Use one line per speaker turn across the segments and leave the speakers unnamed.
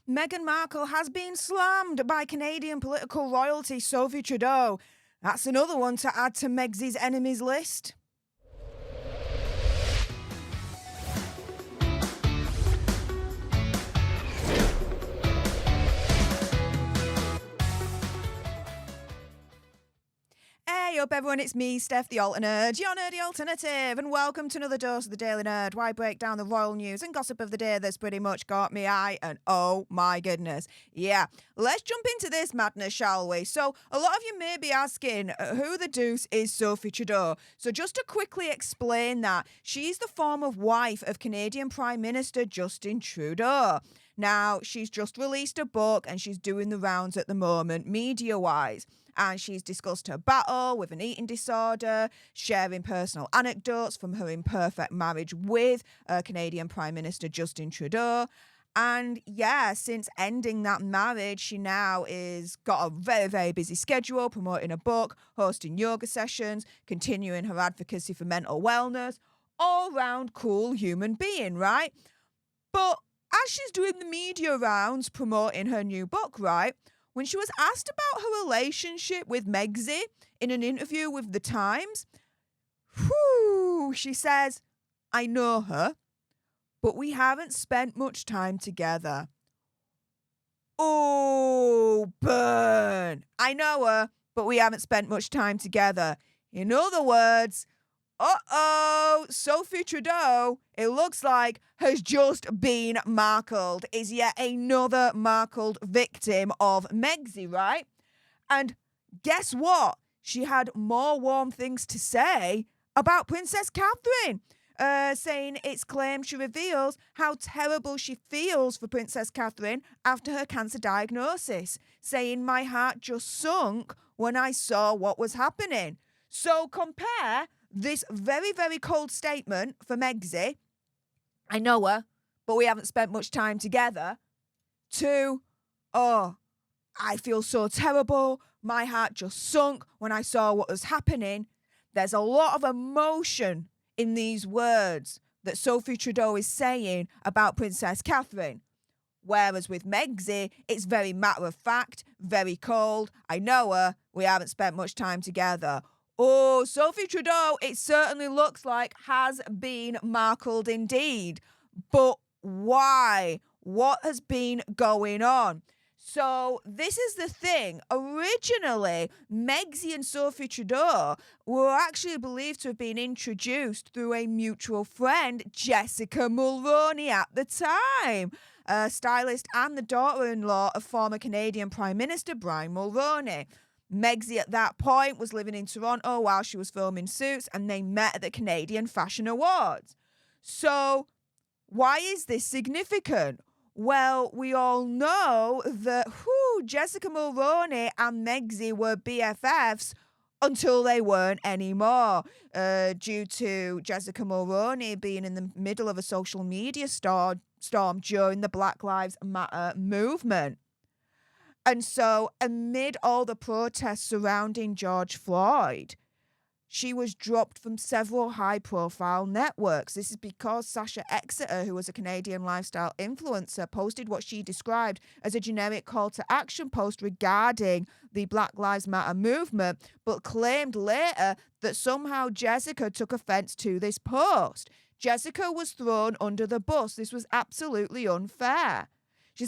Meghan Markle has been slammed by Canadian political royalty Sophie Trudeau. That's another one to add to Megsy's enemies list. Hey up everyone, it's me, Stef the Alter Nerd, your nerdy alternative, and welcome to another dose of the Daily Nerd, where I break down the royal news and gossip of the day that's pretty much got me eye, and oh my goodness. Yeah, let's jump into this madness, shall we? So, a lot of you may be asking, who the deuce is Sophie Trudeau? So just to quickly explain that, she's the former wife of Canadian Prime Minister Justin Trudeau. Now, she's just released a book and she's doing the rounds at the moment, media-wise. And she's discussed her battle with an eating disorder, sharing personal anecdotes from her imperfect marriage with Canadian Prime Minister Justin Trudeau. And yeah, since ending that marriage, she now is got a very, very busy schedule, promoting a book, hosting yoga sessions, continuing her advocacy for mental wellness, all round cool human being, right? But as she's doing the media rounds promoting her new book, right? When she was asked about her relationship with Megsy in an interview with The Times, she says, I know her, but we haven't spent much time together. Oh, burn. I know her, but we haven't spent much time together. In other words, Sophie Trudeau, it looks like, has just been Markled, is yet another Markled victim of Megsy, right? And guess what? She had more warm things to say about Princess Catherine, saying it's claimed she reveals how terrible she feels for Princess Catherine after her cancer diagnosis, saying my heart just sunk when I saw what was happening. So compare this very, very cold statement for Megsy, I know her, but we haven't spent much time together, to, oh, I feel so terrible, my heart just sunk when I saw what was happening. There's a lot of emotion in these words that Sophie Trudeau is saying about Princess Catherine. Whereas with Megsy, it's very matter of fact, very cold, I know her, we haven't spent much time together. Oh, Sophie Trudeau, it certainly looks like, has been Markled indeed. But why? What has been going on? So this is the thing. Originally, Megsy and Sophie Trudeau were actually believed to have been introduced through a mutual friend, Jessica Mulroney, at the time, a stylist and the daughter-in-law of former Canadian Prime Minister Brian Mulroney. Megsy at that point was living in Toronto while she was filming Suits, and they met at the Canadian Fashion Awards. So why is this significant? Well, we all know that Jessica Mulroney and Megsy were BFFs until they weren't anymore, due to Jessica Mulroney being in the middle of a social media storm during the Black Lives Matter movement. And so, amid all the protests surrounding George Floyd, she was dropped from several high-profile networks. This is because Sasha Exeter, who was a Canadian lifestyle influencer, posted what she described as a generic call to action post regarding the Black Lives Matter movement, but claimed later that somehow Jessica took offense to this post. Jessica was thrown under the bus. This was absolutely unfair. She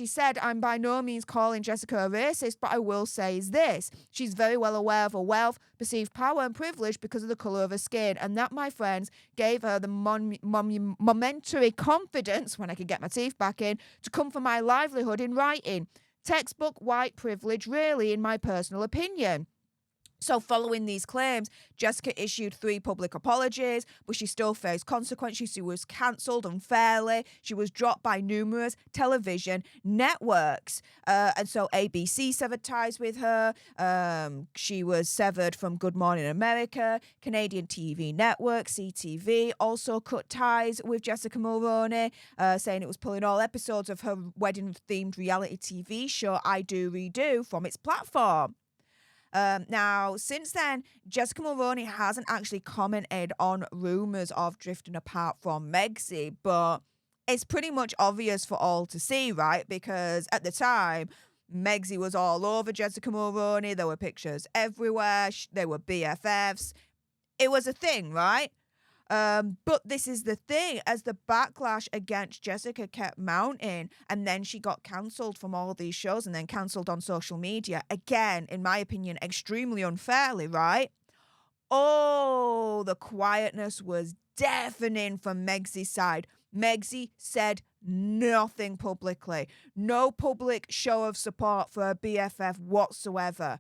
said, I'm by no means calling Jessica a racist, but I will say is this. She's very well aware of her wealth, perceived power and privilege because of the colour of her skin. And that, my friends, gave her the momentary confidence, when I could get my teeth back in, to come for my livelihood in writing. Textbook white privilege, really, in my personal opinion. So following these claims, Jessica issued 3 public apologies, but she still faced consequences. She was cancelled unfairly. She was dropped by numerous television networks. And so ABC severed ties with her. She was severed from Good Morning America. Canadian TV network, CTV, also cut ties with Jessica Mulroney, saying it was pulling all episodes of her wedding-themed reality TV show, I Do Redo, from its platform. Now, since then, Jessica Mulroney hasn't actually commented on rumours of drifting apart from Megsy, but it's pretty much obvious for all to see, right? Because at the time, Megxie was all over Jessica Mulroney. There were pictures everywhere. They were BFFs. It was a thing, right? But this is the thing, as the backlash against Jessica kept mounting, and then she got cancelled from all these shows and then cancelled on social media. Again, in my opinion, extremely unfairly, right? Oh, the quietness was deafening from Megxie's side. Megxie said nothing publicly. No public show of support for her BFF whatsoever.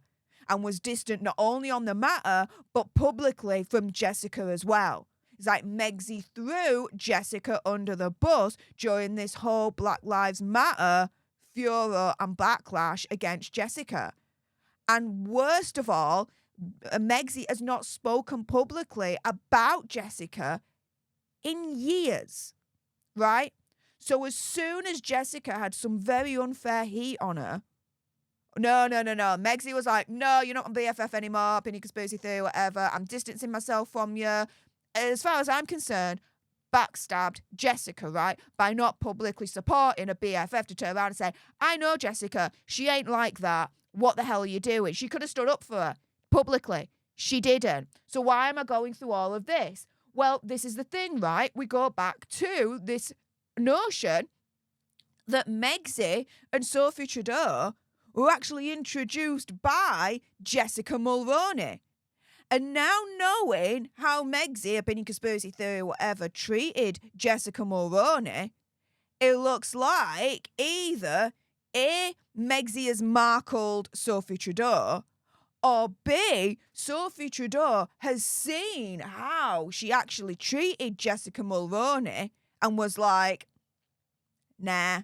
And was distant not only on the matter, but publicly from Jessica as well. It's like Megxie threw Jessica under the bus during this whole Black Lives Matter furor and backlash against Jessica. And worst of all, Megxie has not spoken publicly about Jessica in years, right? So as soon as Jessica had some very unfair heat on her, no. Megxie was like, no, you're not on BFF anymore, opinion conspiracy theory, whatever. I'm distancing myself from you. As far as I'm concerned, backstabbed Jessica, right? By not publicly supporting a BFF to turn around and say, I know Jessica, she ain't like that. What the hell are you doing? She could have stood up for her publicly. She didn't. So why am I going through all of this? Well, this is the thing, right? We go back to this notion that Megxie and Sophie Trudeau were actually introduced by Jessica Mulroney. And now knowing how Megxie, opinion conspiracy theory, whatever, treated Jessica Mulroney, it looks like either A, Megxie has markled Sophie Trudeau, or B, Sophie Trudeau has seen how she actually treated Jessica Mulroney and was like, nah,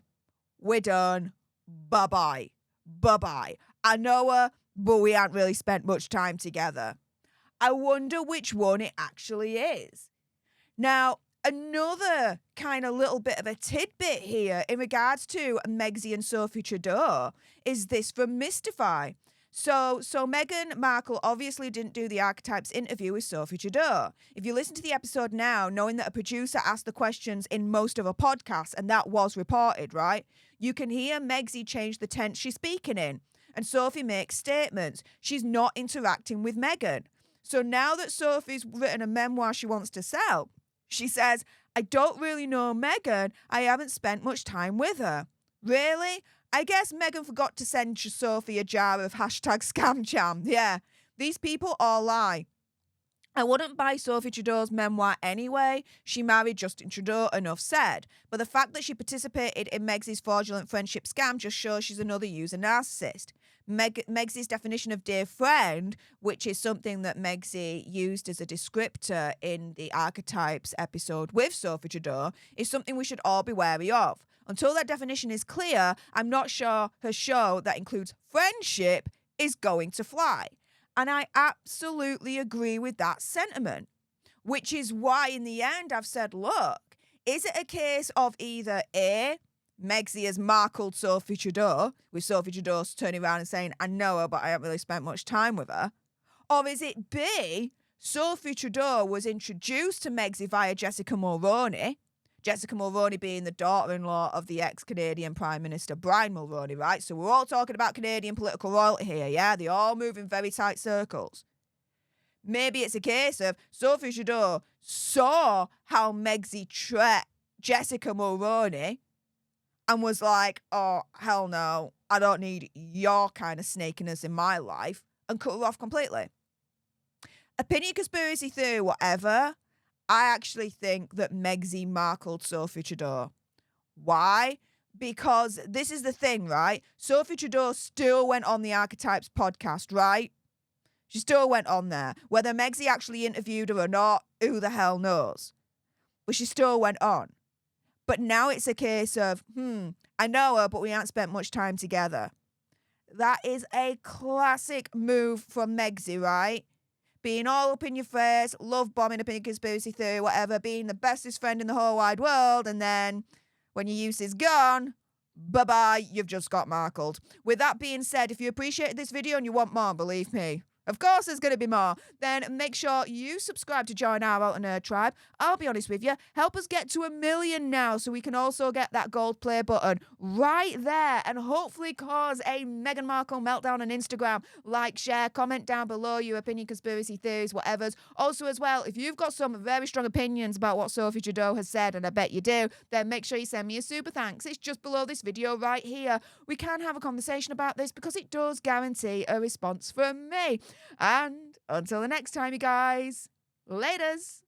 we're done. Bye-bye. Bye-bye. I know her, but we haven't really spent much time together. I wonder which one it actually is. Now, another kind of little bit of a tidbit here in regards to Megxie and Sophie Trudeau is this from Mystify. So Meghan Markle obviously didn't do the Archetypes interview with Sophie Trudeau. If you listen to the episode now, knowing that a producer asked the questions in most of her podcasts, and that was reported, right? You can hear Megxie change the tense she's speaking in. And Sophie makes statements. She's not interacting with Meghan. So now that Sophie's written a memoir she wants to sell, she says, I don't really know Meghan. I haven't spent much time with her. Really? I guess Meghan forgot to send Sophie a jar of #ScamCham. Yeah, these people all lie. I wouldn't buy Sophie Trudeau's memoir anyway. She married Justin Trudeau, enough said. But the fact that she participated in Megxie's fraudulent friendship scam just shows she's another user narcissist. Megxie's definition of dear friend, which is something that Megxie used as a descriptor in the Archetypes episode with Sophie Trudeau, is something we should all be wary of. Until that definition is clear, I'm not sure her show that includes friendship is going to fly. And I absolutely agree with that sentiment, which is why in the end I've said, look, is it a case of either A, Megxie has markled Sophie Trudeau, with Sophie Trudeau turning around and saying, I know her, but I haven't really spent much time with her? Or is it B, Sophie Trudeau was introduced to Megxie via Jessica Mulroney, Jessica Mulroney being the daughter-in-law of the ex-Canadian Prime Minister Brian Mulroney, right? So we're all talking about Canadian political royalty here, yeah? They all move in very tight circles. Maybe it's a case of Sophie Trudeau saw how Megxie treated Jessica Mulroney and was like, oh, hell no, I don't need your kind of snakiness in my life, and cut her off completely. Opinion, conspiracy theory, whatever, I actually think that Megxie markled Sophie Trudeau. Why? Because this is the thing, right? Sophie Trudeau still went on the Archetypes podcast, right? She still went on there. Whether Megxie actually interviewed her or not, who the hell knows? But she still went on. But now it's a case of, I know her, but we haven't spent much time together. That is a classic move from Megxie, right? Being all up in your face, love bombing, opinion, conspiracy theory, whatever, being the bestest friend in the whole wide world, and then when your use is gone, bye-bye, you've just got markled. With that being said, if you appreciated this video and you want more, believe me, Of course there's going to be more. Then make sure you subscribe to join our Out and Nerd tribe. I'll be honest with you, help us get to 1 million now so we can also get that gold play button right there and hopefully cause a Meghan Markle meltdown on Instagram. Like, share, comment down below your opinion, conspiracy theories, whatever's. Also as well, if you've got some very strong opinions about what Sophie Trudeau has said, and I bet you do, then make sure you send me a super thanks. It's just below this video right here. We can have a conversation about this because it does guarantee a response from me. And until the next time, you guys, laters.